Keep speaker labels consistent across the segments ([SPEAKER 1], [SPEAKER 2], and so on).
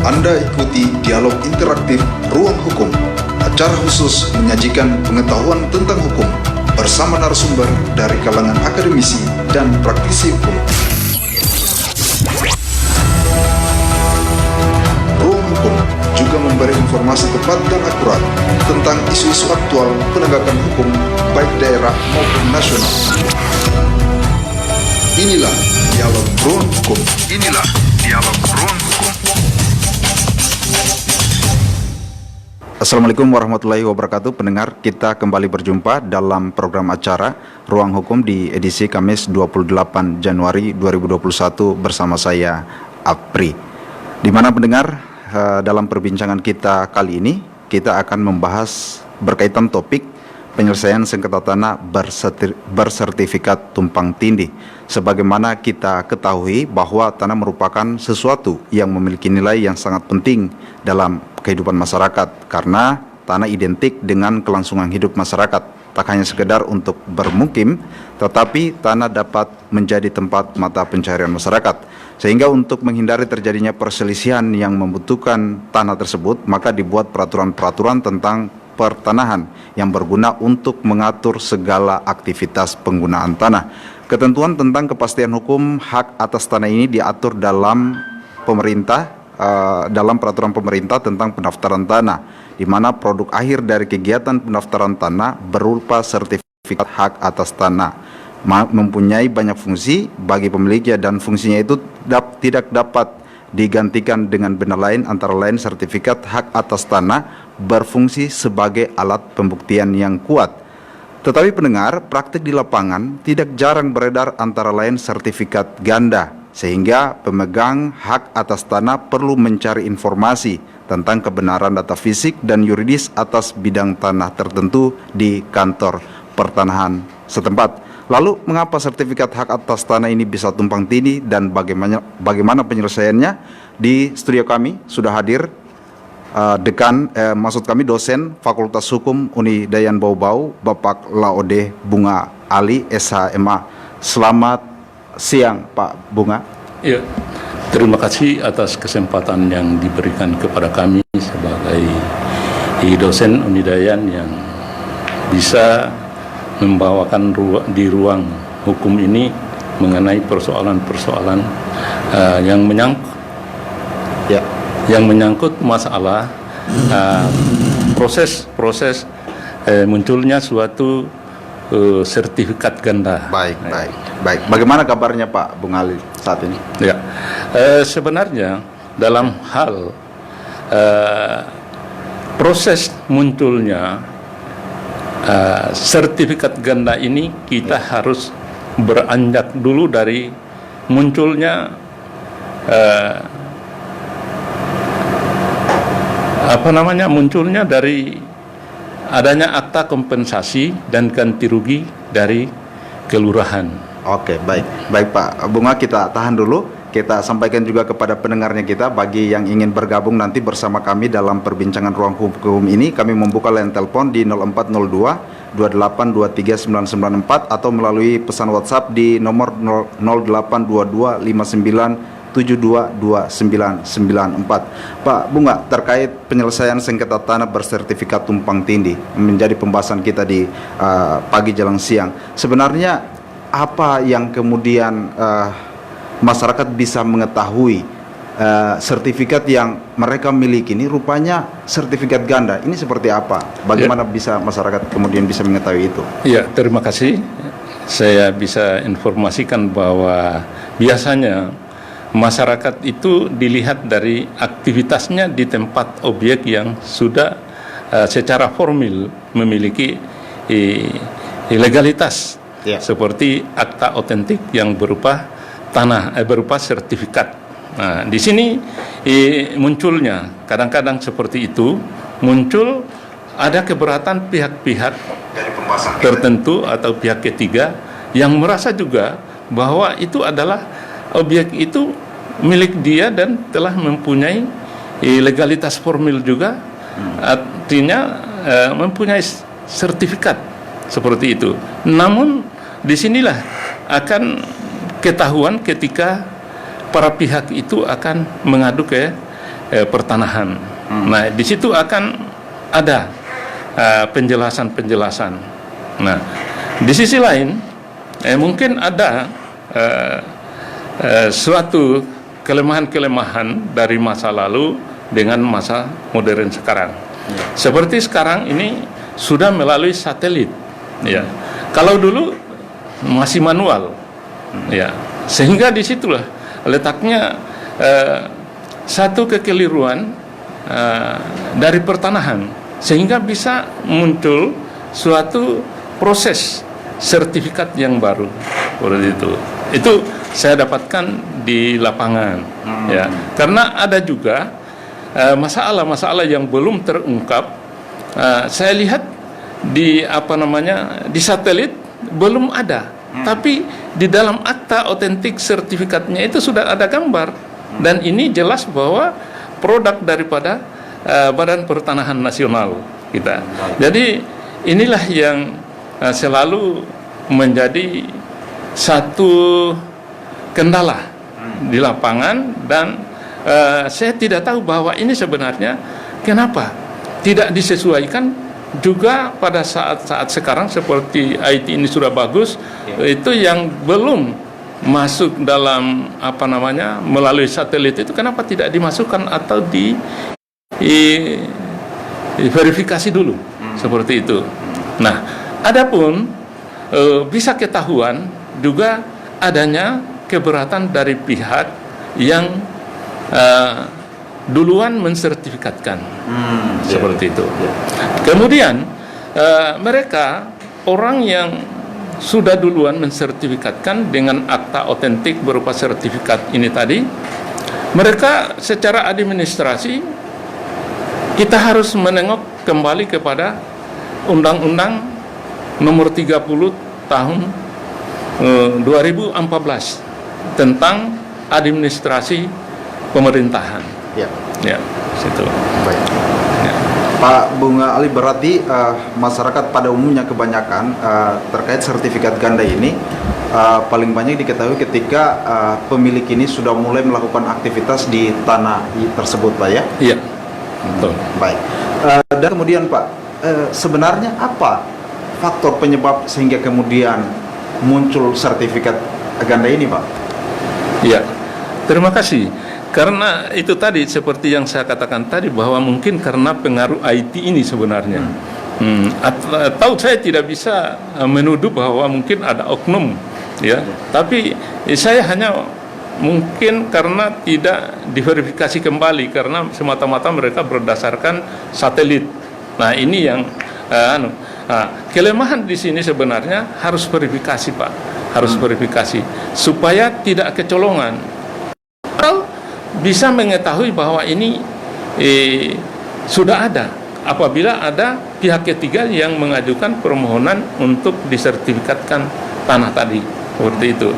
[SPEAKER 1] Anda ikuti dialog interaktif Ruang Hukum, acara khusus menyajikan pengetahuan tentang hukum bersama narasumber dari kalangan akademisi dan praktisi hukum. Ruang Hukum juga memberi informasi tepat dan akurat tentang isu-isu aktual penegakan hukum baik daerah maupun nasional. Inilah dialog Ruang Hukum. Inilah dialog Ruang Hukum. Assalamualaikum warahmatullahi wabarakatuh. Pendengar, kita kembali berjumpa dalam program acara Ruang Hukum di edisi Kamis 28 Januari 2021 bersama saya, Apri. Di mana pendengar, dalam perbincangan kita kali ini, kita akan membahas berkaitan topik penyelesaian sengketa tanah bersertifikat tumpang tindih. Sebagaimana kita ketahui bahwa tanah merupakan sesuatu yang memiliki nilai yang sangat penting dalam kehidupan masyarakat, karena tanah identik dengan kelangsungan hidup masyarakat. Tak hanya sekedar untuk bermukim, tetapi tanah dapat menjadi tempat mata pencaharian masyarakat. Sehingga untuk menghindari terjadinya perselisihan yang membutuhkan tanah tersebut, maka dibuat peraturan-peraturan tentang pertanahan yang berguna untuk mengatur segala aktivitas penggunaan tanah. Ketentuan tentang kepastian hukum hak atas tanah ini diatur dalam dalam peraturan pemerintah tentang pendaftaran tanah, di mana produk akhir dari kegiatan pendaftaran tanah berupa sertifikat hak atas tanah. Mempunyai banyak fungsi bagi pemiliknya, dan fungsinya itu tidak dapat digantikan dengan benda lain, antara lain sertifikat hak atas tanah berfungsi sebagai alat pembuktian yang kuat. Tetapi pendengar, praktik di lapangan tidak jarang beredar antara lain sertifikat ganda, sehingga pemegang hak atas tanah perlu mencari informasi tentang kebenaran data fisik dan yuridis atas bidang tanah tertentu di kantor pertanahan setempat. Lalu, mengapa sertifikat hak atas tanah ini bisa tumpang tindih dan bagaimana penyelesaiannya? Di studio kami sudah hadir dosen Fakultas Hukum Uni Dayan Bau-Bau, Bapak Laode Bunga Ali, SHMA. Selamat siang, Pak Bunga.
[SPEAKER 2] Ya, terima kasih atas kesempatan yang diberikan kepada kami sebagai dosen Uni Dayan yang bisa membawakan di ruang hukum ini mengenai persoalan-persoalan yang menyangkut masalah proses munculnya suatu sertifikat ganda.
[SPEAKER 1] Baik. Bagaimana kabarnya Pak Bung Ali saat ini?
[SPEAKER 2] Ya, sebenarnya dalam hal proses munculnya sertifikat ganda ini, kita harus beranjak dulu dari munculnya munculnya dari adanya akta kompensasi dan ganti rugi dari kelurahan. Oke,
[SPEAKER 1] baik Pak Bunga, kita tahan dulu. Kita sampaikan juga kepada pendengarnya kita, bagi yang ingin bergabung nanti bersama kami dalam perbincangan Ruang Hukum ini, kami membuka line telepon di 0402 2823 994 atau melalui pesan WhatsApp di nomor 0822 59 722994. Pak Bunga, terkait penyelesaian sengketa tanah bersertifikat tumpang tindih menjadi pembahasan kita di pagi jelang siang. Sebenarnya apa yang kemudian masyarakat bisa mengetahui sertifikat yang mereka miliki ini rupanya sertifikat ganda? Ini seperti apa? Bagaimana bisa masyarakat kemudian bisa mengetahui itu?
[SPEAKER 2] Ya, terima kasih. Saya bisa informasikan bahwa biasanya masyarakat itu dilihat dari aktivitasnya di tempat objek yang sudah secara formal memiliki legalitas, seperti akta otentik yang berupa tanah, berupa sertifikat. Nah, di sini munculnya kadang-kadang seperti itu, muncul ada keberatan pihak-pihak tertentu atau pihak ketiga yang merasa juga bahwa itu adalah objek itu milik dia dan telah mempunyai legalitas formal juga, artinya mempunyai sertifikat seperti itu. Namun disinilah akan ketahuan ketika para pihak itu akan mengadu ke pertanahan. Nah, di situ akan ada penjelasan-penjelasan. Nah, di sisi lain mungkin ada suatu kelemahan-kelemahan dari masa lalu dengan masa modern sekarang. Seperti sekarang ini sudah melalui satelit, ya. Kalau dulu masih manual, ya. Sehingga disitulah letaknya satu kekeliruan dari pertanahan, sehingga bisa muncul suatu proses sertifikat yang baru. Seperti itu. Itu saya dapatkan di lapangan, ya. Karena ada juga masalah-masalah yang belum terungkap. Saya lihat di di satelit belum ada, tapi di dalam akta otentik sertifikatnya itu sudah ada gambar, dan ini jelas bahwa produk daripada Badan Pertanahan Nasional kita. Jadi inilah yang selalu menjadi satu kendala di lapangan, dan saya tidak tahu bahwa ini sebenarnya kenapa tidak disesuaikan juga pada saat-saat sekarang seperti IT ini sudah bagus, itu yang belum masuk dalam melalui satelit itu kenapa tidak dimasukkan atau verifikasi dulu seperti itu. Nah, adapun bisa ketahuan juga adanya keberatan dari pihak yang duluan mensertifikatkan, seperti itu. Kemudian mereka orang yang sudah duluan mensertifikatkan dengan akta otentik berupa sertifikat ini tadi, mereka secara administrasi kita harus menengok kembali kepada Undang-Undang Nomor 30 Tahun 2014 tentang administrasi pemerintahan. Ya, situ.
[SPEAKER 1] Baik. Ya. Pak Bunga Ali, berarti masyarakat pada umumnya kebanyakan terkait sertifikat ganda ini paling banyak diketahui ketika pemilik ini sudah mulai melakukan aktivitas di tanah tersebut, Pak, ya?
[SPEAKER 2] Iya, betul.
[SPEAKER 1] Baik. Dan kemudian, Pak, sebenarnya apa faktor penyebab sehingga kemudian muncul sertifikat ganda ini, Pak?
[SPEAKER 2] Iya, terima kasih. Karena itu tadi seperti yang saya katakan tadi, bahwa mungkin karena pengaruh IT ini sebenarnya. Atau saya tidak bisa menuduh bahwa mungkin ada oknum, ya. Tapi saya hanya mungkin karena tidak diverifikasi kembali, karena semata-mata mereka berdasarkan satelit. Nah, ini yang kelemahan di sini sebenarnya harus verifikasi, Pak. Harus verifikasi supaya tidak kecolongan. Atau bisa mengetahui bahwa ini sudah ada apabila ada pihak ketiga yang mengajukan permohonan untuk disertifikatkan tanah tadi, seperti itu.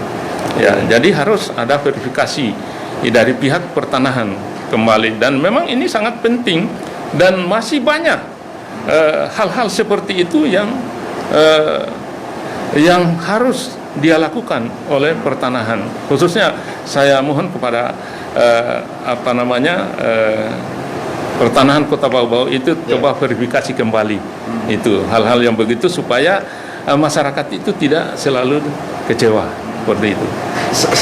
[SPEAKER 2] Ya, jadi harus ada verifikasi dari pihak pertanahan kembali, dan memang ini sangat penting, dan masih banyak hal-hal seperti itu yang harus dia lakukan oleh pertanahan. Khususnya saya mohon kepada pertanahan Kota Bau-Bau itu coba verifikasi kembali itu hal-hal yang begitu, supaya masyarakat itu tidak selalu kecewa seperti itu.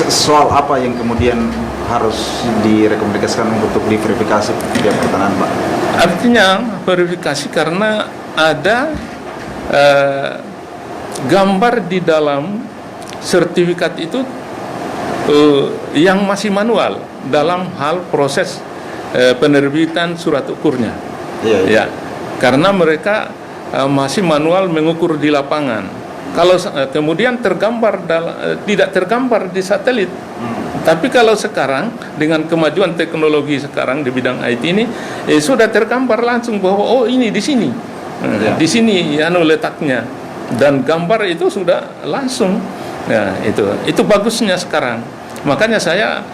[SPEAKER 1] Soal apa yang kemudian harus direkomendasikan untuk diverifikasi pihak pertanahan, Pak?
[SPEAKER 2] Artinya verifikasi karena ada gambar di dalam sertifikat itu yang masih manual dalam hal proses penerbitan surat ukurnya. Ya, karena mereka masih manual mengukur di lapangan. Kalau kemudian tidak tergambar di satelit. Tapi kalau sekarang dengan kemajuan teknologi sekarang di bidang IT ini sudah tergambar langsung bahwa oh ini di sini. Di sini letaknya, dan gambar itu sudah langsung. Ya, itu bagusnya sekarang. Makanya saya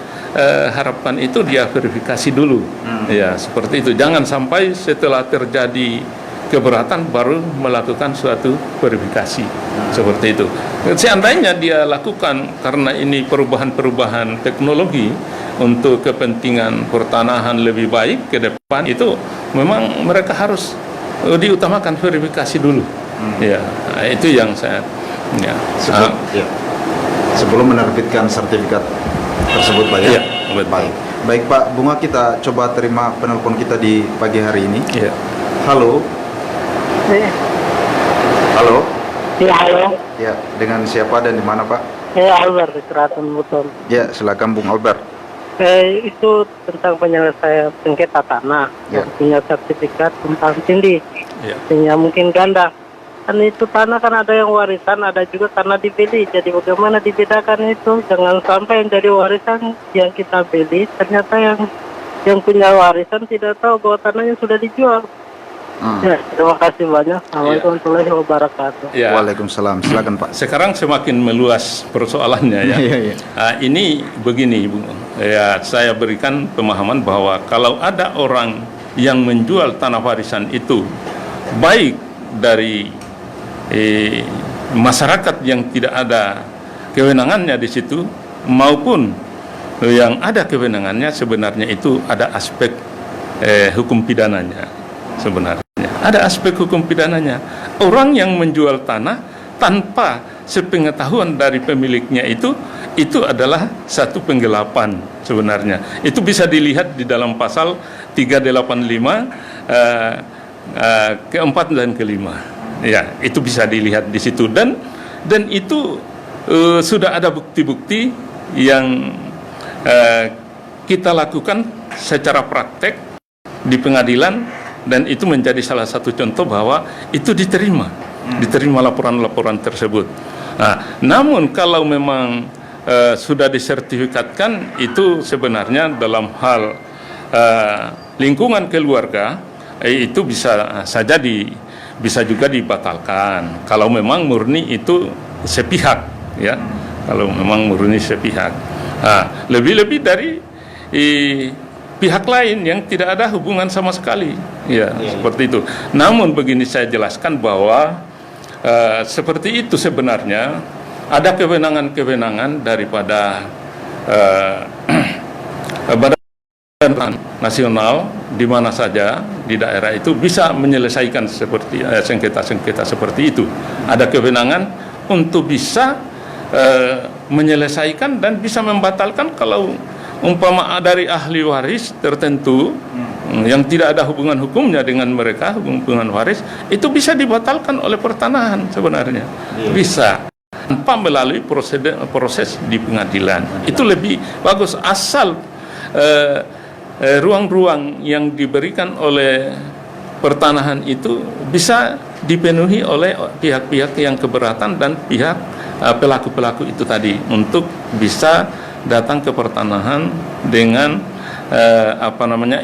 [SPEAKER 2] harapkan itu dia verifikasi dulu. Ya, seperti itu. Jangan sampai setelah terjadi keberatan baru melakukan suatu verifikasi seperti itu. Seandainya dia lakukan karena ini perubahan-perubahan teknologi untuk kepentingan pertanahan lebih baik ke depan, itu memang mereka harus diutamakan verifikasi dulu. Ya, itu yang saya ya.
[SPEAKER 1] Sebelum menerbitkan sertifikat tersebut, Pak ya.
[SPEAKER 2] Iya, betul.
[SPEAKER 1] Baik Pak Bunga, kita coba terima penelpon kita di pagi hari ini.
[SPEAKER 2] Iya.
[SPEAKER 1] Halo.
[SPEAKER 3] Iya.
[SPEAKER 1] Halo.
[SPEAKER 3] Ya, halo.
[SPEAKER 1] Ya, dengan siapa dan di mana Pak?
[SPEAKER 3] Ya, Albert di Keraton Buton.
[SPEAKER 1] Ya, silakan Bung Albert.
[SPEAKER 3] Itu tentang penyelesaian sengketa tanah
[SPEAKER 1] Ya.
[SPEAKER 3] yang punya sertifikat tentang tindih.
[SPEAKER 2] Ya.
[SPEAKER 3] Artinya mungkin ganda. Kan itu tanah kan ada yang warisan, ada juga karena dibeli. Jadi bagaimana dibedakan itu? Jangan sampai yang dari warisan yang kita beli ternyata yang punya warisan tidak tahu bahwa tanahnya sudah dijual. Ya, terima kasih banyak. Assalamualaikum warahmatullahi wabarakatuh.
[SPEAKER 2] Ya.
[SPEAKER 1] Waalaikumsalam. Silakan Pak.
[SPEAKER 2] Sekarang semakin meluas persoalannya ya.
[SPEAKER 1] Iya.
[SPEAKER 2] Ini begini, Bung. Ya, saya berikan pemahaman bahwa kalau ada orang yang menjual tanah warisan itu baik dari masyarakat yang tidak ada kewenangannya di situ maupun yang ada kewenangannya, sebenarnya itu ada aspek hukum pidananya. Sebenarnya ada aspek hukum pidananya. Orang yang menjual tanah tanpa sepengetahuan dari pemiliknya itu adalah satu penggelapan sebenarnya. Itu bisa dilihat di dalam pasal 385 keempat dan kelima. Ya, itu bisa dilihat di situ, dan itu sudah ada bukti-bukti yang kita lakukan secara praktek di pengadilan, dan itu menjadi salah satu contoh bahwa itu diterima laporan-laporan tersebut. Nah, namun kalau memang sudah disertifikatkan, itu sebenarnya dalam hal lingkungan keluarga itu bisa saja bisa juga dibatalkan kalau memang murni itu sepihak, ya. Kalau memang murni sepihak. Nah, lebih-lebih dari pihak lain yang tidak ada hubungan sama sekali, ya, seperti itu. Namun begini saya jelaskan bahwa seperti itu sebenarnya ada kewenangan-kewenangan daripada Badan Nasional di mana saja di daerah itu bisa menyelesaikan seperti sengketa-sengketa seperti itu. Ada kewenangan untuk bisa menyelesaikan dan bisa membatalkan kalau umpama dari ahli waris tertentu yang tidak ada hubungan hukumnya dengan mereka, hubungan waris, itu bisa dibatalkan oleh pertanahan sebenarnya. Bisa tanpa melalui proses di pengadilan. Itu lebih bagus asal ruang-ruang yang diberikan oleh pertanahan itu bisa dipenuhi oleh pihak-pihak yang keberatan dan pihak pelaku-pelaku itu tadi untuk bisa datang ke pertanahan dengan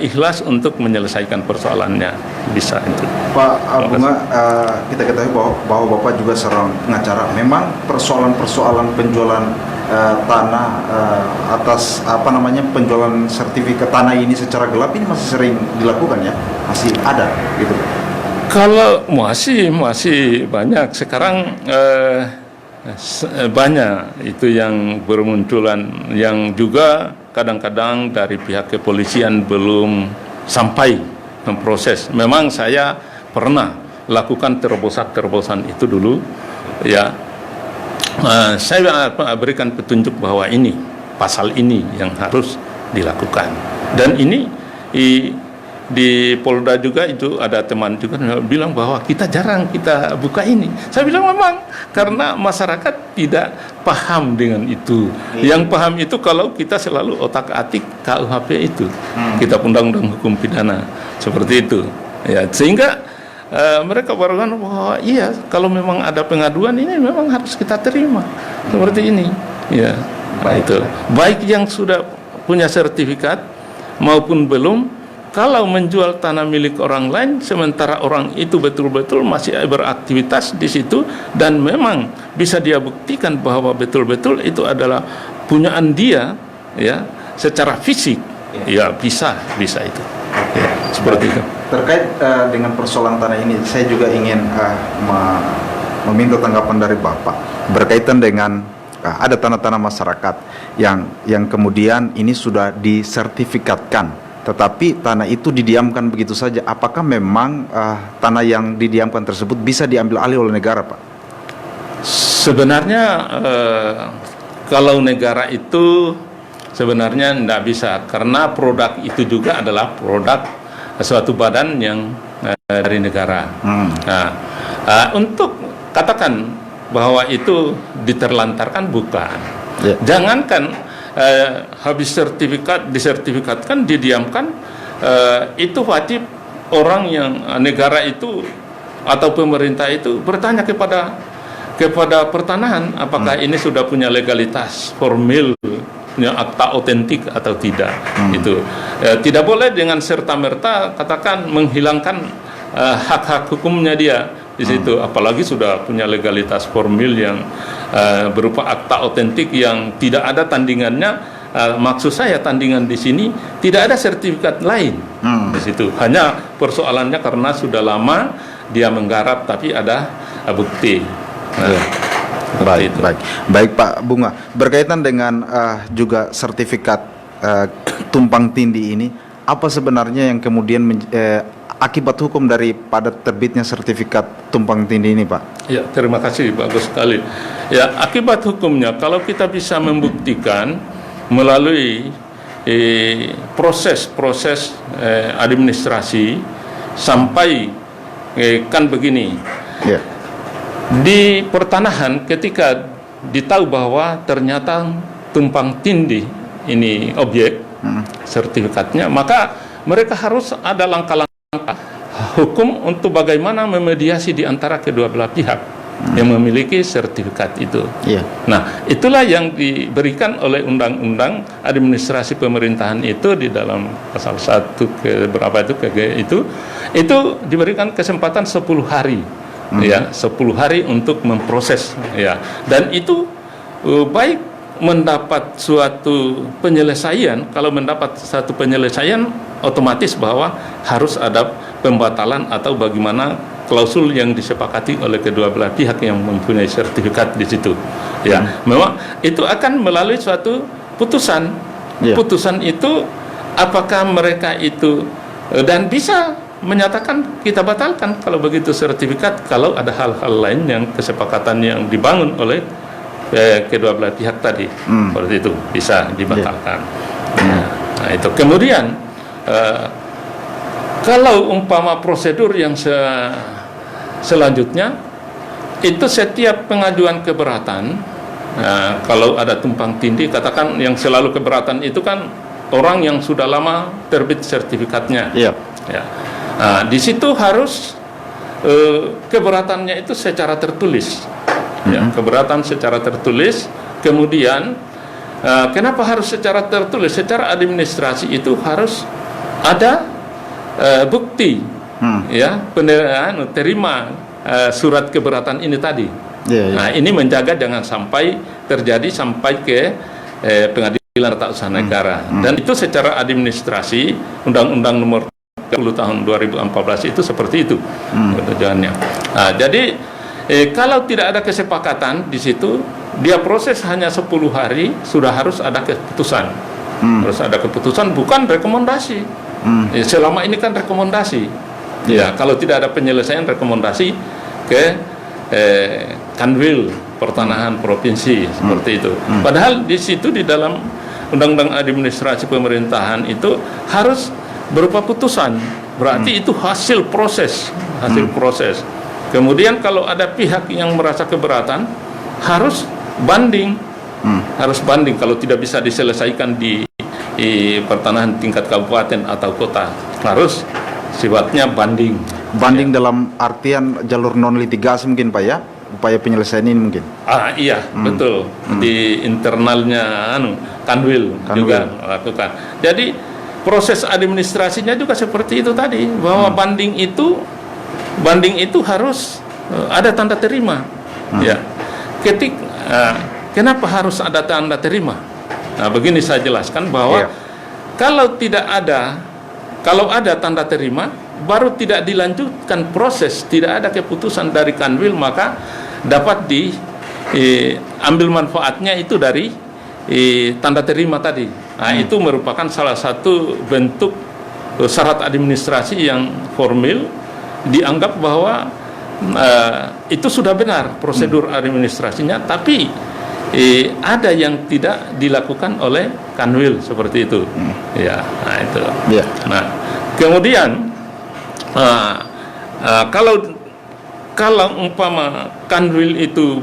[SPEAKER 2] ikhlas untuk menyelesaikan persoalannya. Bisa itu.
[SPEAKER 1] Pak Bunga, kita ketahui bahwa Bapak juga seorang pengacara. Memang persoalan-persoalan penjualan tanah atas penjualan sertifikat tanah ini secara gelap ini masih sering dilakukan, ya? Masih ada gitu.
[SPEAKER 2] Kalau masih banyak sekarang, banyak itu yang bermunculan, yang juga kadang-kadang dari pihak kepolisian belum sampai memproses. Memang saya pernah lakukan terobosan itu dulu, ya. Saya berikan petunjuk bahwa ini pasal ini yang harus dilakukan, dan ini di Polda juga itu ada teman juga bilang bahwa kita jarang kita buka ini. Saya bilang memang karena masyarakat tidak paham dengan itu. Yang paham itu kalau kita selalu otak-atik KUHP itu, kita undang-undang hukum pidana seperti itu, ya, sehingga mereka baru kan bahwa iya, kalau memang ada pengaduan ini memang harus kita terima seperti ini, ya. Itu baik yang sudah punya sertifikat maupun belum. Kalau menjual tanah milik orang lain sementara orang itu betul-betul masih beraktivitas di situ dan memang bisa dia buktikan bahwa betul-betul itu adalah punyaan dia, ya, secara fisik, ya bisa itu. Seperti itu.
[SPEAKER 1] Terkait dengan persoalan tanah ini, saya juga ingin meminta tanggapan dari Bapak berkaitan dengan ada tanah-tanah masyarakat yang kemudian ini sudah disertifikatkan, tetapi tanah itu didiamkan begitu saja. Apakah memang tanah yang didiamkan tersebut bisa diambil alih oleh negara, Pak?
[SPEAKER 2] Sebenarnya kalau negara itu sebenarnya tidak bisa, karena produk itu juga adalah produk suatu badan yang dari negara. Nah, untuk katakan bahwa itu diterlantarkan, bukan. Jangankan habis disertifikatkan, didiamkan, itu wajib orang yang negara itu atau pemerintah itu bertanya kepada pertanahan apakah ini sudah punya legalitas formil, punya akta otentik atau tidak. Itu tidak boleh dengan serta-merta katakan menghilangkan hak-hak hukumnya dia di situ, apalagi sudah punya legalitas formil yang berupa akta otentik yang tidak ada tandingannya. Maksud saya tandingan di sini tidak ada sertifikat lain di situ. Hanya persoalannya karena sudah lama dia menggarap tapi ada bukti.
[SPEAKER 1] Baik Pak Bunga, berkaitan dengan juga sertifikat tumpang tindih ini, apa sebenarnya yang kemudian akibat hukum daripada terbitnya sertifikat tumpang tindih ini, Pak?
[SPEAKER 2] Ya, terima kasih, bagus sekali. Ya, akibat hukumnya kalau kita bisa membuktikan melalui proses administrasi sampai kan begini. Ya. Di pertanahan ketika ditahu bahwa ternyata tumpang tindih ini objek sertifikatnya, maka mereka harus ada langkah-langkah hukum untuk bagaimana memediasi di antara kedua belah pihak yang memiliki sertifikat itu. Nah, itulah yang diberikan oleh Undang-Undang Administrasi Pemerintahan itu di dalam pasal 1 ke berapa itu diberikan kesempatan 10 hari. Ya, 10 hari untuk memproses, ya, dan itu baik mendapat suatu penyelesaian. Kalau mendapat satu penyelesaian, otomatis bahwa harus ada pembatalan atau bagaimana klausul yang disepakati oleh kedua belah pihak yang mempunyai sertifikat di situ. Ya, memang itu akan melalui suatu putusan. Putusan itu apakah mereka itu dan bisa menyatakan kita batalkan kalau begitu sertifikat, kalau ada hal-hal lain yang kesepakatan yang dibangun oleh kedua belah pihak tadi seperti itu bisa dibatalkan. Nah, itu kemudian kalau umpama prosedur yang selanjutnya itu setiap pengajuan keberatan, kalau ada tumpang tindih, katakan yang selalu keberatan itu kan orang yang sudah lama terbit sertifikatnya. Ya. Nah, di situ harus keberatannya itu secara tertulis. Ya, keberatan secara tertulis. Kemudian kenapa harus secara tertulis? Secara administrasi itu harus ada bukti, ya, terima surat keberatan ini tadi. Nah, ini menjaga jangan sampai terjadi sampai ke pengadilan tata usaha negara. Dan itu secara administrasi Undang-Undang Nomor 30 tahun 2014 itu seperti itu tujuannya. Nah, jadi kalau tidak ada kesepakatan di situ, dia proses hanya 10 hari sudah harus ada keputusan. Harus ada keputusan, bukan rekomendasi. Selama ini kan rekomendasi. Ya, kalau tidak ada penyelesaian, rekomendasi ke Kanwil Pertanahan Provinsi seperti itu. Padahal di situ di dalam Undang-Undang Administrasi Pemerintahan itu harus berupa putusan, berarti itu hasil proses. Kemudian kalau ada pihak yang merasa keberatan, harus banding, kalau tidak bisa diselesaikan di pertanahan tingkat kabupaten atau kota, harus sifatnya banding.
[SPEAKER 1] Banding dalam artian jalur non litigasi mungkin, Pak, ya, upaya penyelesaian ini mungkin.
[SPEAKER 2] Iya, betul. Di internalnya Kanwil juga lakukan. Jadi proses administrasinya juga seperti itu tadi, bahwa banding itu harus ada tanda terima. Ya, kenapa harus ada tanda terima? Nah, begini saya jelaskan bahwa kalau tidak ada kalau ada tanda terima, baru tidak dilanjutkan proses, tidak ada keputusan dari Kanwil, maka dapat diambil manfaatnya itu dari tanda terima tadi. Nah, itu merupakan salah satu bentuk syarat administrasi yang formal, dianggap bahwa itu sudah benar prosedur administrasinya, tapi ada yang tidak dilakukan oleh Kanwil seperti itu. Ya, nah itu.
[SPEAKER 1] Ya.
[SPEAKER 2] Nah, kemudian kalau umpama Kanwil itu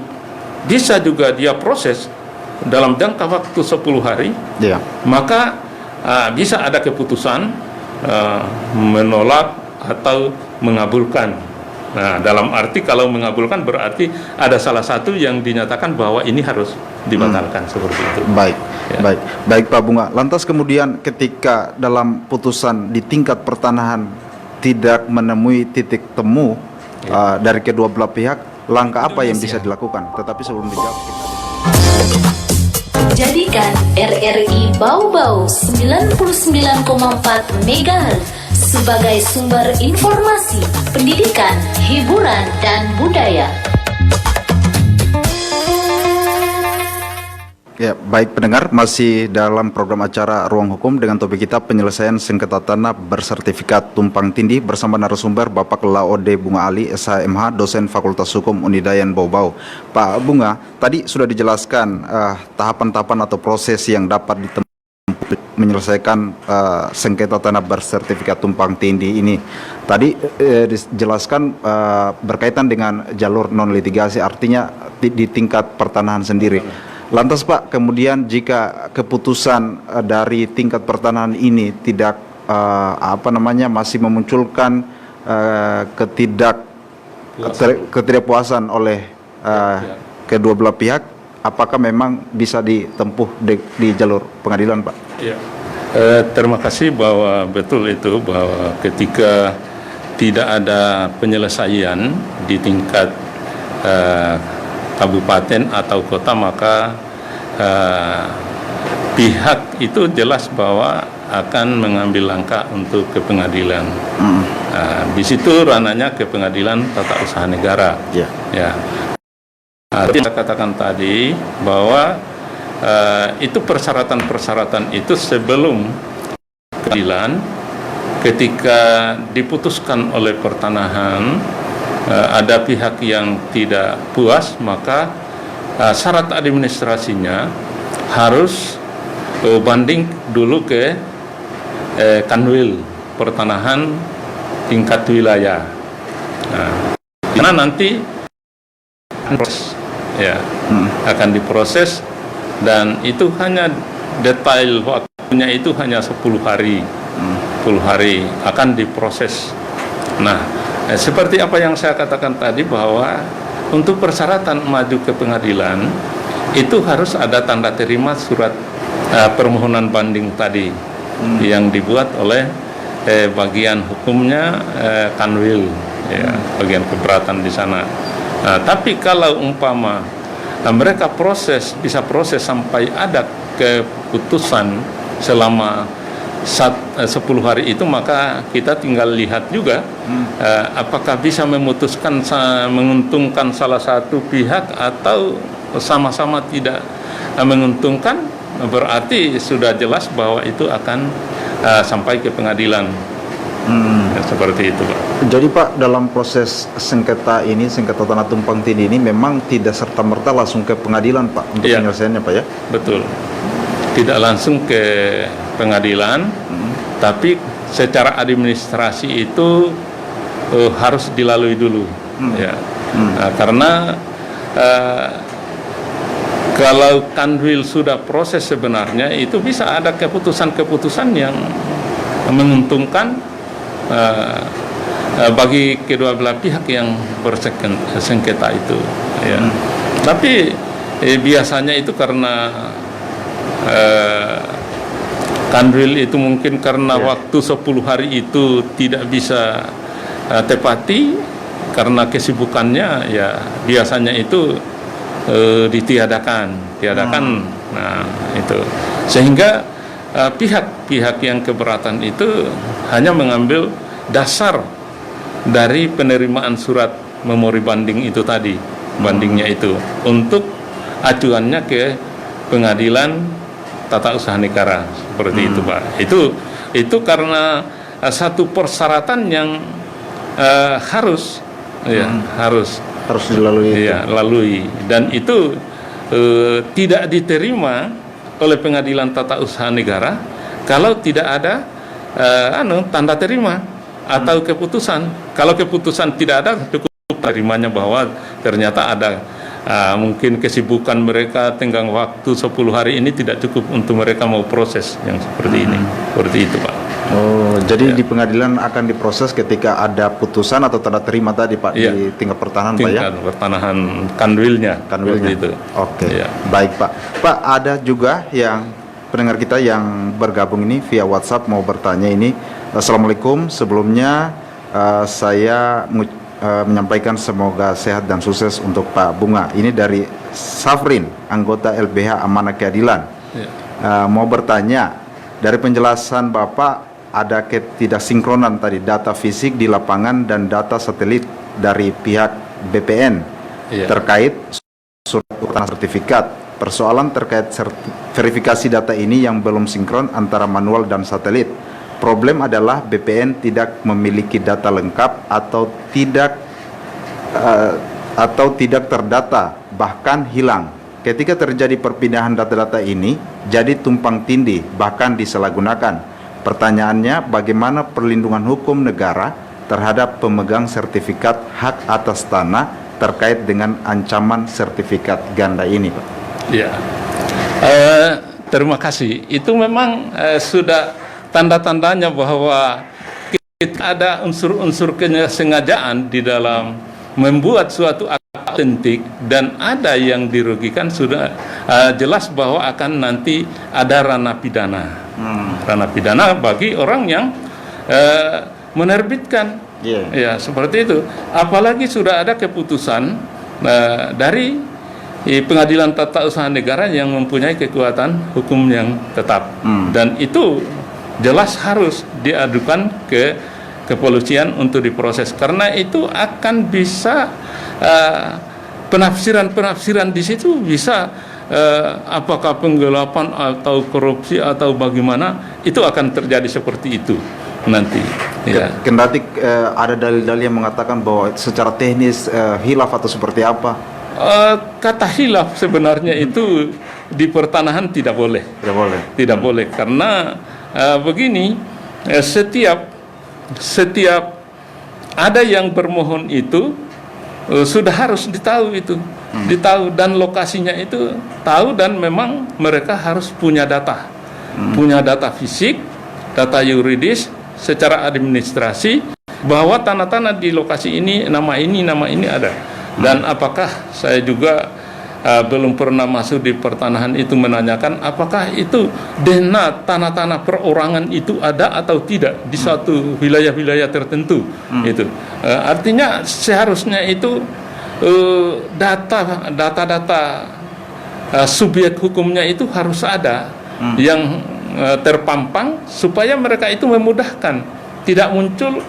[SPEAKER 2] bisa juga dia proses dalam jangka waktu 10 hari,
[SPEAKER 1] Ya.
[SPEAKER 2] maka bisa ada keputusan menolak atau mengabulkan. Nah, dalam arti kalau mengabulkan berarti ada salah satu yang dinyatakan bahwa ini harus dibatalkan seperti itu.
[SPEAKER 1] Baik,
[SPEAKER 2] Ya.
[SPEAKER 1] baik Pak Bunga. Lantas kemudian ketika dalam putusan di tingkat pertanahan tidak menemui titik temu dari kedua belah pihak, langkah apa yang bisa dilakukan? Tetapi sebelum dijawab kita
[SPEAKER 4] Jadikan RRI Bau-Bau 99,4 MHz sebagai sumber informasi, pendidikan, hiburan, dan budaya.
[SPEAKER 1] Ya, baik pendengar, masih dalam program acara Ruang Hukum dengan topik kita penyelesaian sengketa tanah bersertifikat tumpang tindih bersama narasumber Bapak Laode Bunga Ali, SHMH, dosen Fakultas Hukum Unidayan Bau-Bau. Pak Bunga, tadi sudah dijelaskan tahapan-tahapan atau proses yang dapat ditempuh menyelesaikan sengketa tanah bersertifikat tumpang tindih ini. Tadi dijelaskan berkaitan dengan jalur non litigasi, artinya di tingkat pertanahan sendiri. Lantas Pak, kemudian jika keputusan dari tingkat pertanahan ini tidak masih memunculkan ketidakpuasan oleh kedua belah pihak, apakah memang bisa ditempuh di jalur pengadilan, Pak?
[SPEAKER 2] Ya. Terima kasih bahwa betul itu bahwa ketika tidak ada penyelesaian di tingkat kabupaten atau kota, maka pihak itu jelas bahwa akan mengambil langkah untuk ke pengadilan. Di situ ranahnya ke pengadilan tata usaha negara.
[SPEAKER 1] Ya.
[SPEAKER 2] Ya. Saya katakan tadi bahwa itu persyaratan-persyaratan itu sebelum pengadilan, ketika diputuskan oleh pertanahan ada pihak yang tidak puas, maka syarat administrasinya harus banding dulu ke Kanwil pertanahan tingkat wilayah. Karena nanti akan diproses, dan itu hanya detail waktunya itu hanya 10 hari. 10 hari akan diproses. Nah, seperti apa yang saya katakan tadi bahwa untuk persyaratan maju ke pengadilan itu harus ada tanda terima surat permohonan banding tadi yang dibuat oleh bagian hukumnya Kanwil, ya, bagian keberatan di sana. Tapi kalau umpama mereka bisa proses sampai ada keputusan selama 10 hari itu, maka kita tinggal lihat juga apakah bisa memutuskan menguntungkan salah satu pihak atau sama-sama tidak menguntungkan. Berarti sudah jelas bahwa itu akan sampai ke pengadilan. Seperti itu, Pak.
[SPEAKER 1] Jadi Pak, dalam proses sengketa ini, sengketa tanah tumpang tindih ini memang tidak serta-merta langsung ke pengadilan, Pak, untuk penyelesaiannya, Pak, ya?
[SPEAKER 2] Betul. Tidak langsung ke pengadilan, tapi secara administrasi itu harus dilalui dulu. Ya. Karena kalau Kanwil sudah proses sebenarnya, itu bisa ada keputusan-keputusan yang menguntungkan bagi kedua belah pihak yang bersengketa itu. Ya. Tapi biasanya itu karena Kanwil itu mungkin karena waktu 10 hari itu tidak bisa tepati karena kesibukannya, ya biasanya itu ditiadakan. Nah, itu sehingga pihak-pihak yang keberatan itu hanya mengambil dasar dari penerimaan surat memori banding itu tadi, bandingnya itu, untuk acuannya ke pengadilan tata usaha negara seperti itu, Pak. Itu karena satu persyaratan yang harus
[SPEAKER 1] dilalui.
[SPEAKER 2] Ya, lalui, dan itu tidak diterima oleh pengadilan tata usaha negara kalau tidak ada tanda terima atau keputusan. Kalau keputusan tidak ada, cukup terimanya bahwa ternyata ada mungkin kesibukan mereka tenggang waktu 10 hari ini tidak cukup untuk mereka mau proses yang seperti ini. Seperti itu, Pak.
[SPEAKER 1] Oh, jadi di pengadilan akan diproses ketika ada putusan atau tanda terima tadi, Pak, di tingkat pertahanan, Pak, ya?
[SPEAKER 2] Tingkat pertanahan kanwilnya.
[SPEAKER 1] Itu. Oke.
[SPEAKER 2] Ya.
[SPEAKER 1] Baik, Pak. Pak, ada juga yang pendengar kita yang bergabung ini via WhatsApp mau bertanya ini. Assalamualaikum. Sebelumnya saya menyampaikan semoga sehat dan sukses untuk Pak Bunga. Ini dari Safrin, anggota LBH Amanah Keadilan.
[SPEAKER 2] Ya.
[SPEAKER 1] Mau bertanya, dari penjelasan Bapak ada ketidaksinkronan tadi data fisik di lapangan dan data satelit dari pihak BPN terkait surat utang sertifikat. Persoalan terkait verifikasi data ini yang belum sinkron antara manual dan satelit. Problem adalah BPN tidak memiliki data lengkap atau tidak terdata, bahkan hilang. Ketika terjadi perpindahan data-data ini, jadi tumpang tindih, bahkan disalahgunakan. Pertanyaannya, bagaimana perlindungan hukum negara terhadap pemegang sertifikat hak atas tanah terkait dengan ancaman sertifikat ganda ini, Pak?
[SPEAKER 2] Ya, terima kasih. Itu memang sudah tanda-tandanya bahwa kita ada unsur-unsur kesengajaan di dalam membuat suatu autentik, dan ada yang dirugikan. Sudah jelas bahwa akan nanti ada ranah pidana. Ranah pidana bagi orang yang menerbitkan. Ya, seperti itu. Apalagi sudah ada keputusan dari pengadilan tata usaha negara yang mempunyai kekuatan hukum yang tetap. Dan itu jelas harus diadukan ke kepolisian untuk diproses, karena itu akan bisa penafsiran di situ bisa apakah penggelapan atau korupsi atau bagaimana, itu akan terjadi seperti itu nanti. Ya.
[SPEAKER 1] Kendati ada dalil-dalil yang mengatakan bahwa secara teknis hilaf atau seperti apa?
[SPEAKER 2] Kata hilaf sebenarnya itu di pertanahan tidak boleh. Tidak boleh karena begini, setiap ada yang bermohon itu sudah harus ditahu itu, ditahu, dan lokasinya itu tahu, dan memang mereka harus punya data, punya data fisik, data yuridis, secara administrasi bahwa tanah-tanah di lokasi ini nama ini ada. Dan apakah saya juga belum pernah masuk di pertanahan itu menanyakan apakah itu tanah-tanah perorangan itu ada atau tidak di suatu wilayah-wilayah tertentu. Itu artinya seharusnya itu data-data subjek hukumnya itu harus ada yang terpampang supaya mereka itu memudahkan, tidak muncul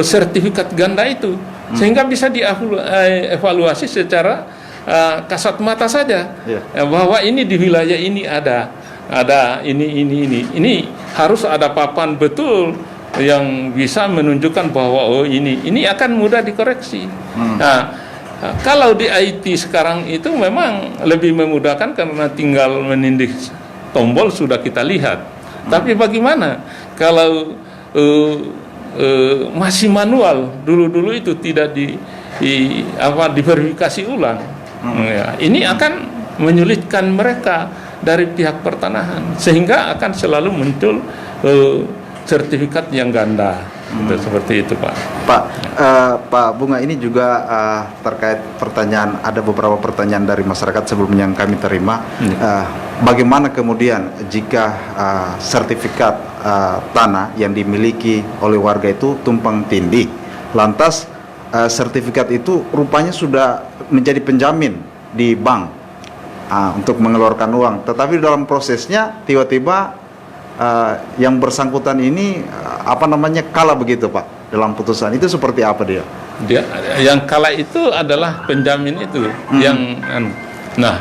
[SPEAKER 2] sertifikat ganda itu, sehingga bisa dievaluasi secara kasat mata saja, bahwa ini di wilayah ini ada ini harus ada papan betul yang bisa menunjukkan bahwa oh ini akan mudah dikoreksi. Nah, kalau di IT sekarang itu memang lebih memudahkan karena tinggal menindih tombol sudah kita lihat. Tapi bagaimana kalau masih manual, dulu itu tidak diverifikasi ulang? Ya, ini akan menyulitkan mereka dari pihak pertanahan, sehingga akan selalu muncul sertifikat yang ganda. Seperti itu, Pak.
[SPEAKER 1] Pak Bunga, ini juga terkait pertanyaan, ada beberapa pertanyaan dari masyarakat sebelum yang kami terima. Bagaimana kemudian jika sertifikat tanah yang dimiliki oleh warga itu tumpang tindih, lantas sertifikat itu rupanya sudah menjadi penjamin di bank untuk mengeluarkan uang, tetapi dalam prosesnya tiba-tiba yang bersangkutan ini apa namanya kalah begitu Pak dalam putusan itu seperti apa dia?
[SPEAKER 2] Yang kalah itu adalah penjamin itu yang nah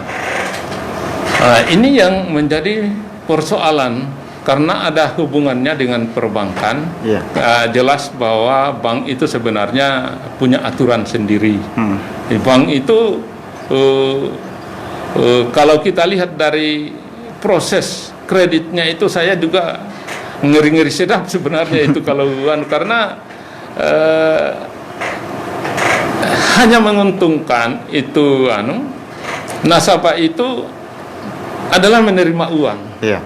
[SPEAKER 2] ini yang menjadi persoalan karena ada hubungannya dengan perbankan. Jelas bahwa bank itu sebenarnya punya aturan sendiri. Bank itu kalau kita lihat dari proses kreditnya itu saya juga ngeri-ngeri sedap sebenarnya itu kalau karena hanya menguntungkan itu nasabah itu adalah menerima uang. Ya,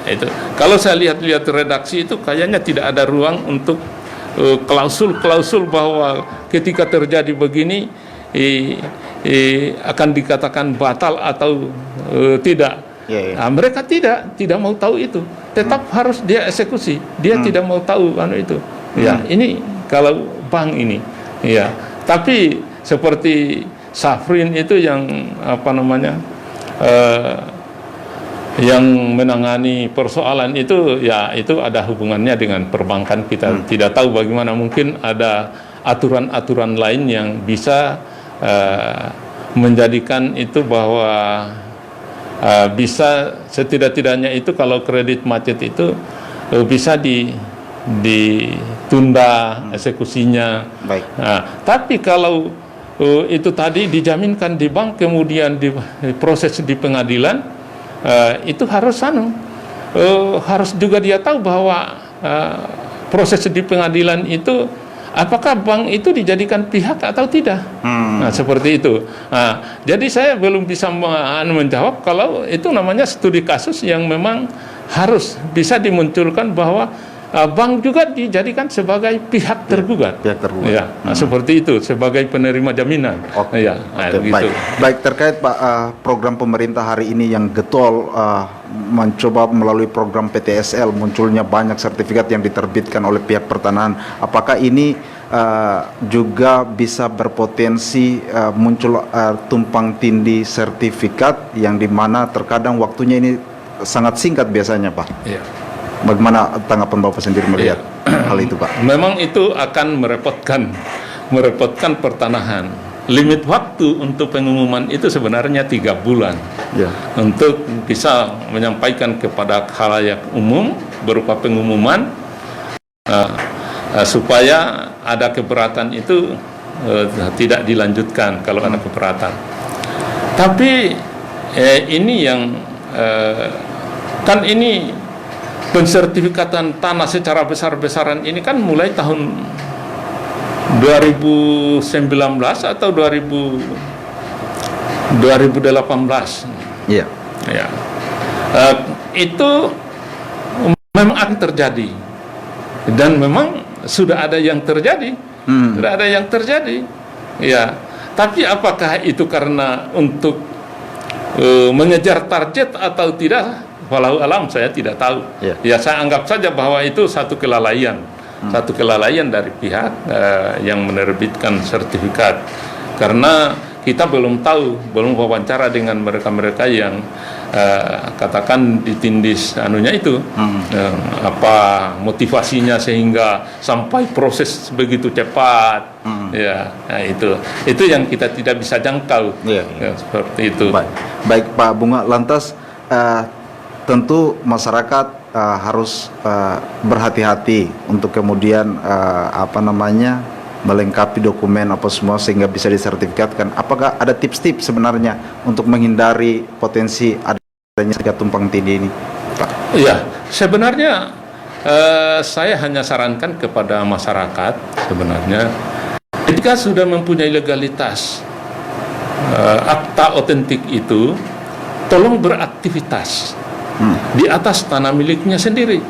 [SPEAKER 2] itu. Kalau saya lihat-lihat redaksi itu kayaknya tidak ada ruang untuk klausul-klausul bahwa ketika terjadi begini akan dikatakan batal atau tidak. Nah, mereka tidak mau tahu itu. Tetap harus dia eksekusi. Dia tidak mau tahu itu. Ya, ini kalau bank ini. Ya, tapi seperti Safrin itu yang apa namanya? Yang menangani persoalan itu ya itu ada hubungannya dengan perbankan. Kita tidak tahu bagaimana, mungkin ada aturan-aturan lain yang bisa menjadikan itu bahwa bisa setidak-tidaknya itu kalau kredit macet itu bisa ditunda eksekusinya. Tapi kalau itu tadi dijaminkan di bank kemudian diproses di pengadilan, itu harus harus juga dia tahu bahwa proses di pengadilan itu apakah bank itu dijadikan pihak atau tidak. Nah, seperti itu. Nah, jadi saya belum bisa menjawab kalau itu namanya studi kasus yang memang harus bisa dimunculkan bahwa bank juga dijadikan sebagai pihak tergugat. Ya, seperti itu sebagai penerima jaminan. Gitu.
[SPEAKER 1] Baik, terkait Pak program pemerintah hari ini yang getol mencoba melalui program PTSL munculnya banyak sertifikat yang diterbitkan oleh pihak pertanahan. Apakah ini juga bisa berpotensi muncul tumpang tindih sertifikat yang dimana terkadang waktunya ini sangat singkat biasanya Pak? Bagaimana tanggapan Bapak sendiri melihat hal itu Pak?
[SPEAKER 2] Memang itu akan merepotkan pertanahan. Limit waktu untuk pengumuman itu sebenarnya 3 bulan untuk bisa menyampaikan kepada khalayak umum berupa pengumuman supaya ada keberatan itu tidak dilanjutkan kalau ada keberatan. Tapi ini yang kan ini pensertifikatan tanah secara besar-besaran ini kan mulai tahun 2019 atau 2018. Itu memang akan terjadi dan memang sudah ada yang terjadi. Ya, tapi apakah itu karena untuk mengejar target atau tidak? Walau alam saya tidak tahu. Ya, saya anggap saja bahwa itu satu kelalaian dari pihak yang menerbitkan sertifikat. Karena kita belum tahu, belum wawancara dengan mereka-mereka yang katakan ditindis itu, apa motivasinya sehingga sampai proses begitu cepat. Itu yang kita tidak bisa jangkau. Seperti itu.
[SPEAKER 1] Baik Pak Bunga, lantas tentu masyarakat harus berhati-hati untuk kemudian melengkapi dokumen apa semua sehingga bisa disertifikatkan. Apakah ada tips-tips sebenarnya untuk menghindari potensi adanya tumpang tindih ini, Pak?
[SPEAKER 2] Iya, sebenarnya saya hanya sarankan kepada masyarakat sebenarnya ketika sudah mempunyai legalitas akta otentik itu, tolong beraktivitas di atas tanah miliknya sendiri.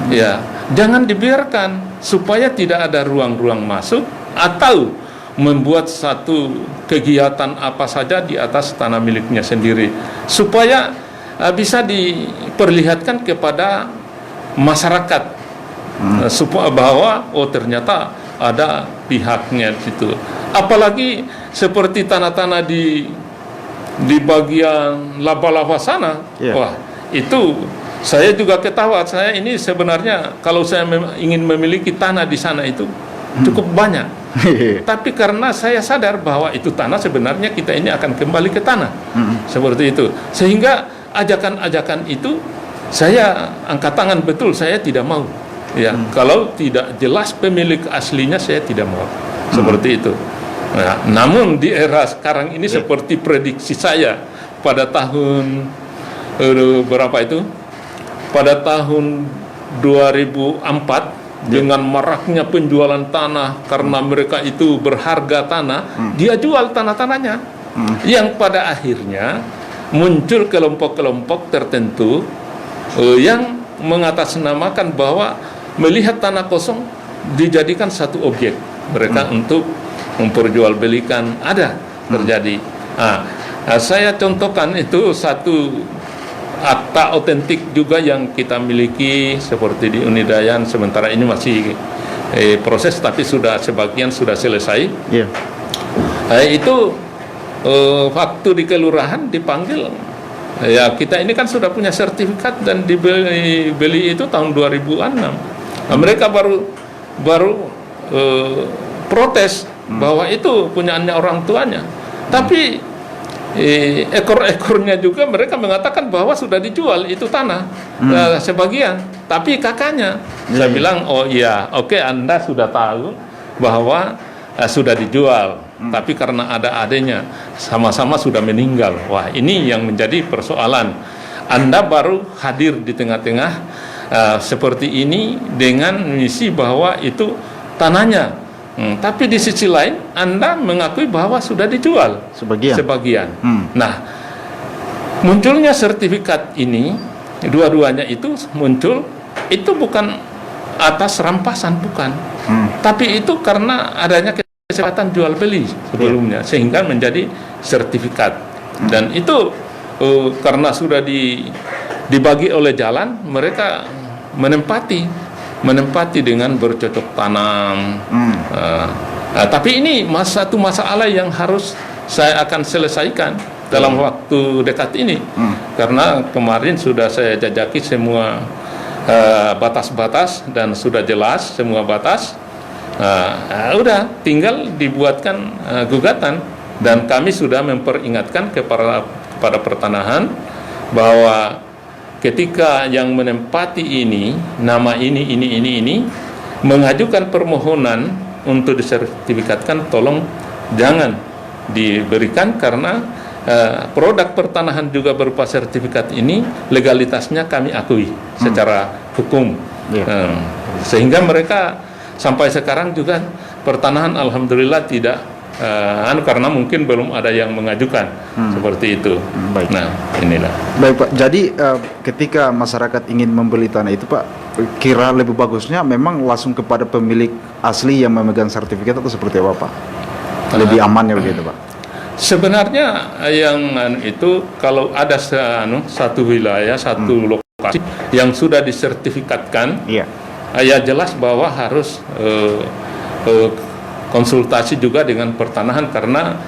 [SPEAKER 2] Ya, jangan dibiarkan supaya tidak ada ruang-ruang masuk atau membuat satu kegiatan apa saja di atas tanah miliknya sendiri supaya bisa diperlihatkan kepada masyarakat supaya bahwa ternyata ada pihaknya di situ. Apalagi seperti tanah-tanah di bagian laba-laba sana. Wah, itu saya juga ketawa. Saya ini sebenarnya kalau saya ingin memiliki tanah di sana itu cukup banyak. Tapi karena saya sadar bahwa itu tanah, sebenarnya kita ini akan kembali ke tanah. Seperti itu. Sehingga ajakan-ajakan itu saya angkat tangan betul, saya tidak mau. Ya, kalau tidak jelas pemilik aslinya saya tidak mau. Seperti itu. Nah, namun di era sekarang ini seperti prediksi saya pada tahun berapa itu? Pada tahun 2004 dengan maraknya penjualan tanah karena mereka itu berharga tanah, dia jual tanah-tanahnya. Yang pada akhirnya muncul kelompok-kelompok tertentu yang mengatasnamakan bahwa melihat tanah kosong dijadikan satu objek mereka untuk memperjualbelikan. Ada terjadi. Saya contohkan itu satu akta otentik juga yang kita miliki seperti di Unidayan, sementara ini masih proses tapi sebagian sudah selesai. Itu waktu di kelurahan dipanggil, ya kita ini kan sudah punya sertifikat dan dibeli itu tahun 2006. Nah, mereka baru protes bahwa itu punyaannya orang tuanya, tapi ekor-ekornya juga mereka mengatakan bahwa sudah dijual itu tanah sebagian, tapi kakaknya saya bilang, oh iya, oke, Anda sudah tahu bahwa sudah dijual, tapi karena ada adanya sama-sama sudah meninggal. Wah, ini yang menjadi persoalan. Anda baru hadir di tengah-tengah seperti ini dengan misi bahwa itu tanahnya. Tapi di sisi lain Anda mengakui bahwa sudah dijual sebagian. Nah, munculnya sertifikat ini, dua-duanya itu muncul, itu bukan atas rampasan, bukan. Tapi itu karena adanya kesepakatan jual beli sebelumnya, sehingga menjadi sertifikat. Dan itu karena sudah dibagi oleh jalan, mereka menempati dengan bercocok tanam. Tapi ini satu masalah yang harus saya akan selesaikan dalam waktu dekat ini, karena kemarin sudah saya jajaki semua batas-batas dan sudah jelas semua batas. Udah tinggal dibuatkan gugatan, dan kami sudah memperingatkan kepada pertanahan bahwa ketika yang menempati ini, nama ini mengajukan permohonan untuk disertifikatkan, tolong jangan diberikan, karena produk pertanahan juga berupa sertifikat ini legalitasnya kami akui secara hukum. Sehingga mereka sampai sekarang juga pertanahan alhamdulillah tidak karena mungkin belum ada yang mengajukan seperti itu.
[SPEAKER 1] Baik.
[SPEAKER 2] Nah, inilah.
[SPEAKER 1] Baik Pak, jadi ketika masyarakat ingin membeli tanah itu Pak, kira lebih bagusnya memang langsung kepada pemilik asli yang memegang sertifikat atau seperti apa Pak? Lebih aman ya begitu Pak?
[SPEAKER 2] Sebenarnya yang itu kalau ada satu wilayah, satu lokasi yang sudah disertifikatkan, ya jelas bahwa harus konsultasi juga dengan pertanahan, karena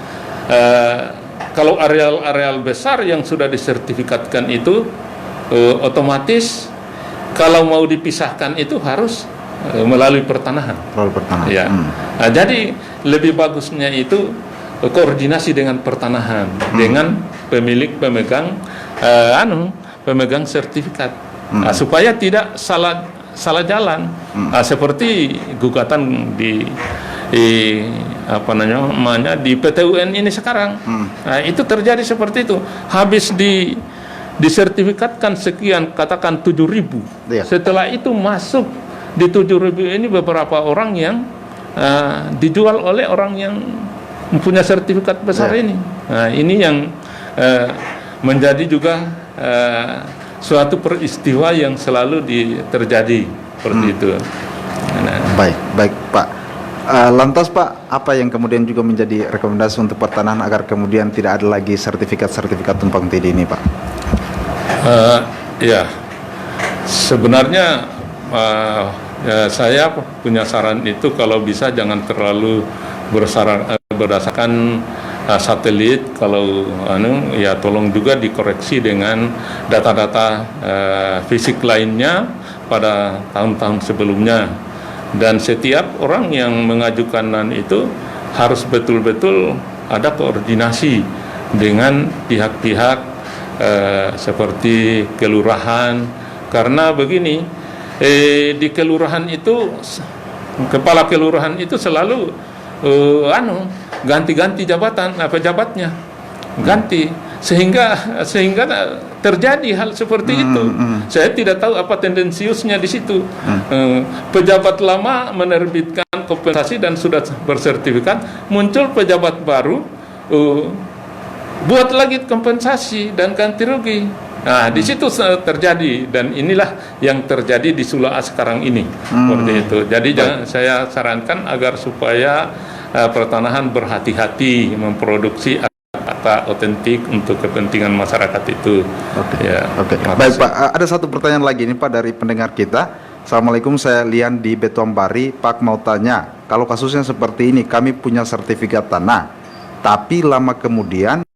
[SPEAKER 2] kalau areal-areal besar yang sudah disertifikatkan itu otomatis kalau mau dipisahkan itu harus melalui pertanahan. Ya. Nah, jadi lebih bagusnya itu koordinasi dengan pertanahan, dengan pemegang sertifikat, supaya tidak salah jalan. Seperti gugatan di PT UN ini sekarang. Nah, itu terjadi seperti itu. Habis disertifikatkan sekian, katakan 7.000. Setelah itu masuk di 7.000 ini beberapa orang yang dijual oleh orang yang mempunyai sertifikat besar ini. Nah, ini yang menjadi juga suatu peristiwa yang selalu terjadi seperti itu. Nah.
[SPEAKER 1] Baik Pak. Lantas Pak, apa yang kemudian juga menjadi rekomendasi untuk pertanahan agar kemudian tidak ada lagi sertifikat tumpang tindih ini Pak?
[SPEAKER 2] Ya, sebenarnya saya punya saran itu kalau bisa jangan terlalu berdasarkan satelit. Kalau ya tolong juga dikoreksi dengan data-data fisik lainnya pada tahun-tahun sebelumnya. Dan setiap orang yang mengajukan NAN itu harus betul-betul ada koordinasi dengan pihak-pihak seperti kelurahan, karena begini, di kelurahan itu kepala kelurahan itu selalu ganti-ganti jabatan, pejabatnya ganti, sehingga terjadi hal seperti itu. Saya tidak tahu apa tendensiusnya di situ. Pejabat lama menerbitkan kompensasi dan sudah bersertifikat, muncul pejabat baru buat lagi kompensasi dan ganti rugi. Nah, di situ terjadi, dan inilah yang terjadi di Sula sekarang ini. Seperti itu. Jadi saya sarankan agar supaya pertanahan berhati-hati memproduksi data otentik untuk kepentingan masyarakat itu.
[SPEAKER 1] Baik Pak, ada satu pertanyaan lagi nih Pak dari pendengar kita. Assalamualaikum, saya Lian di Betuambari. Pak mau tanya, kalau kasusnya seperti ini, kami punya sertifikat tanah, tapi lama kemudian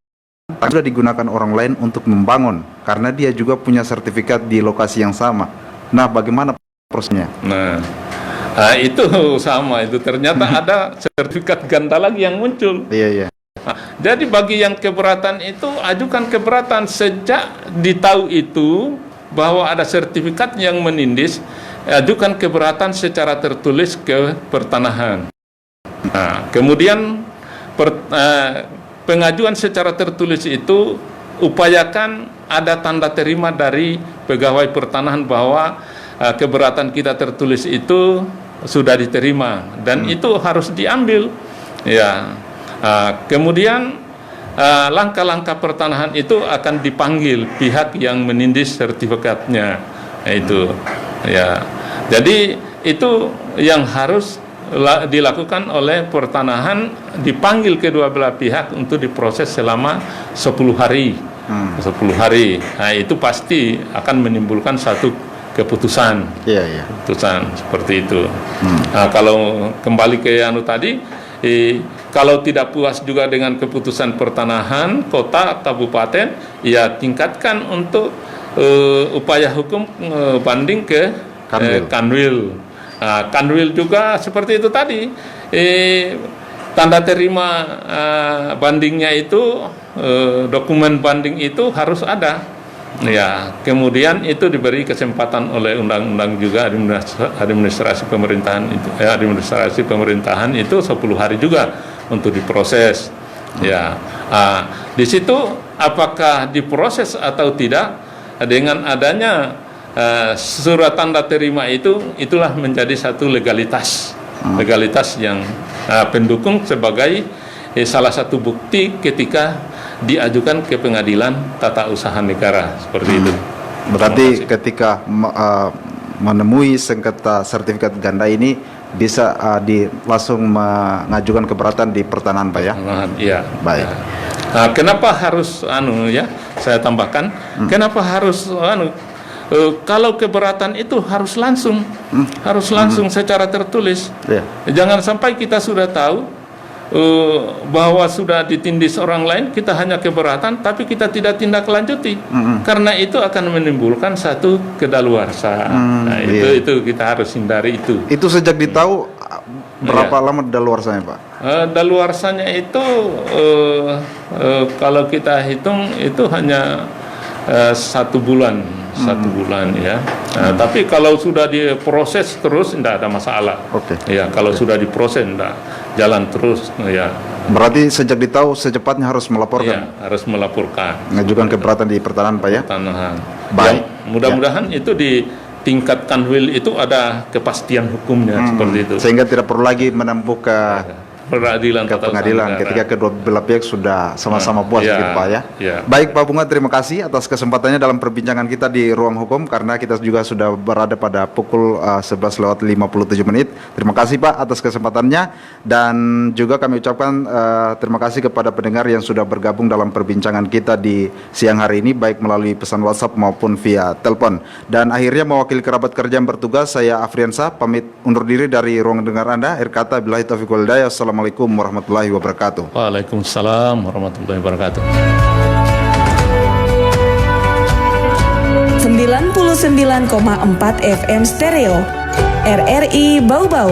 [SPEAKER 1] sudah digunakan orang lain untuk membangun, karena dia juga punya sertifikat di lokasi yang sama. Nah, bagaimana prosesnya?
[SPEAKER 2] Nah, itu sama, itu ternyata ada sertifikat ganda lagi yang muncul.
[SPEAKER 1] Iya.
[SPEAKER 2] Nah, jadi bagi yang keberatan itu, ajukan keberatan sejak ditahu itu bahwa ada sertifikat yang menindis, ajukan keberatan secara tertulis ke pertanahan. Nah, kemudian pengajuan secara tertulis itu upayakan ada tanda terima dari pegawai pertanahan bahwa keberatan kita tertulis itu sudah diterima, dan itu harus diambil. Ya, kemudian langkah-langkah pertanahan itu akan dipanggil pihak yang menindis sertifikatnya. Itu, ya. Jadi itu yang harus dilakukan oleh pertanahan, dipanggil kedua belah pihak untuk diproses selama 10 hari. 10 hari. Nah, itu pasti akan menimbulkan satu keputusan. Keputusan seperti itu. Nah, kalau kembali ke tadi, kalau tidak puas juga dengan keputusan pertanahan kota kabupaten, ya tingkatkan untuk upaya hukum banding ke Kanwil. Kanwil juga seperti itu tadi, tanda terima bandingnya itu, dokumen banding itu harus ada. Ya, kemudian itu diberi kesempatan oleh undang-undang juga administrasi pemerintahan itu, administrasi pemerintahan itu 10 hari juga untuk diproses. Ya, di situ apakah diproses atau tidak, dengan adanya surat tanda terima itu, itulah menjadi satu legalitas yang pendukung sebagai salah satu bukti ketika diajukan ke pengadilan tata usaha negara, seperti itu.
[SPEAKER 1] Berarti ketika menemui sengketa sertifikat ganda ini bisa langsung mengajukan keberatan di pertanahan, Pak ya?
[SPEAKER 2] Iya.
[SPEAKER 1] Baik.
[SPEAKER 2] Nah, kenapa harus saya tambahkan, kenapa harus kalau keberatan itu harus langsung, secara tertulis. Jangan sampai kita sudah tahu bahwa sudah ditindis orang lain, kita hanya keberatan, tapi kita tidak tindak lanjuti, karena itu akan menimbulkan satu kedaluarsaan. Nah, itu kita harus hindari itu.
[SPEAKER 1] Itu sejak ditahu berapa lama daluarsanya, Pak?
[SPEAKER 2] Daluarsanya itu kalau kita hitung itu hanya 1 bulan. 1 bulan ya. Nah, tapi kalau sudah diproses terus tidak ada masalah. Ya, kalau sudah diproses tidak jalan terus ya.
[SPEAKER 1] Berarti sejak ditahu secepatnya harus melaporkan.
[SPEAKER 2] Ya, harus melaporkan.
[SPEAKER 1] Mengajukan keberatan di pertanahan, Pak ya.
[SPEAKER 2] Pertanahan.
[SPEAKER 1] Baik.
[SPEAKER 2] Ya, mudah-mudahan itu di tingkat Kanwil itu ada kepastian hukumnya seperti itu.
[SPEAKER 1] Sehingga tidak perlu lagi menempuh ke
[SPEAKER 2] pengadilan
[SPEAKER 1] ketika kedua belah pihak sudah sama-sama puas, gitu, Pak ya. Baik Pak Bunga, terima kasih atas kesempatannya dalam perbincangan kita di Ruang Hukum, karena kita juga sudah berada pada pukul 11:57. Terima kasih Pak atas kesempatannya, dan juga kami ucapkan terima kasih kepada pendengar yang sudah bergabung dalam perbincangan kita di siang hari ini, baik melalui pesan WhatsApp maupun via telepon. Dan akhirnya mewakili kerabat kerja yang bertugas, saya Afriansah pamit undur diri dari ruang dengar Anda. Akhir kata, billahi taufiq wal hidayah. Assalamualaikum Wassalamualaikum warahmatullahi wabarakatuh.
[SPEAKER 2] Waalaikumsalam warahmatullahi wabarakatuh.
[SPEAKER 5] 99,4 FM Stereo RRI Bau Bau.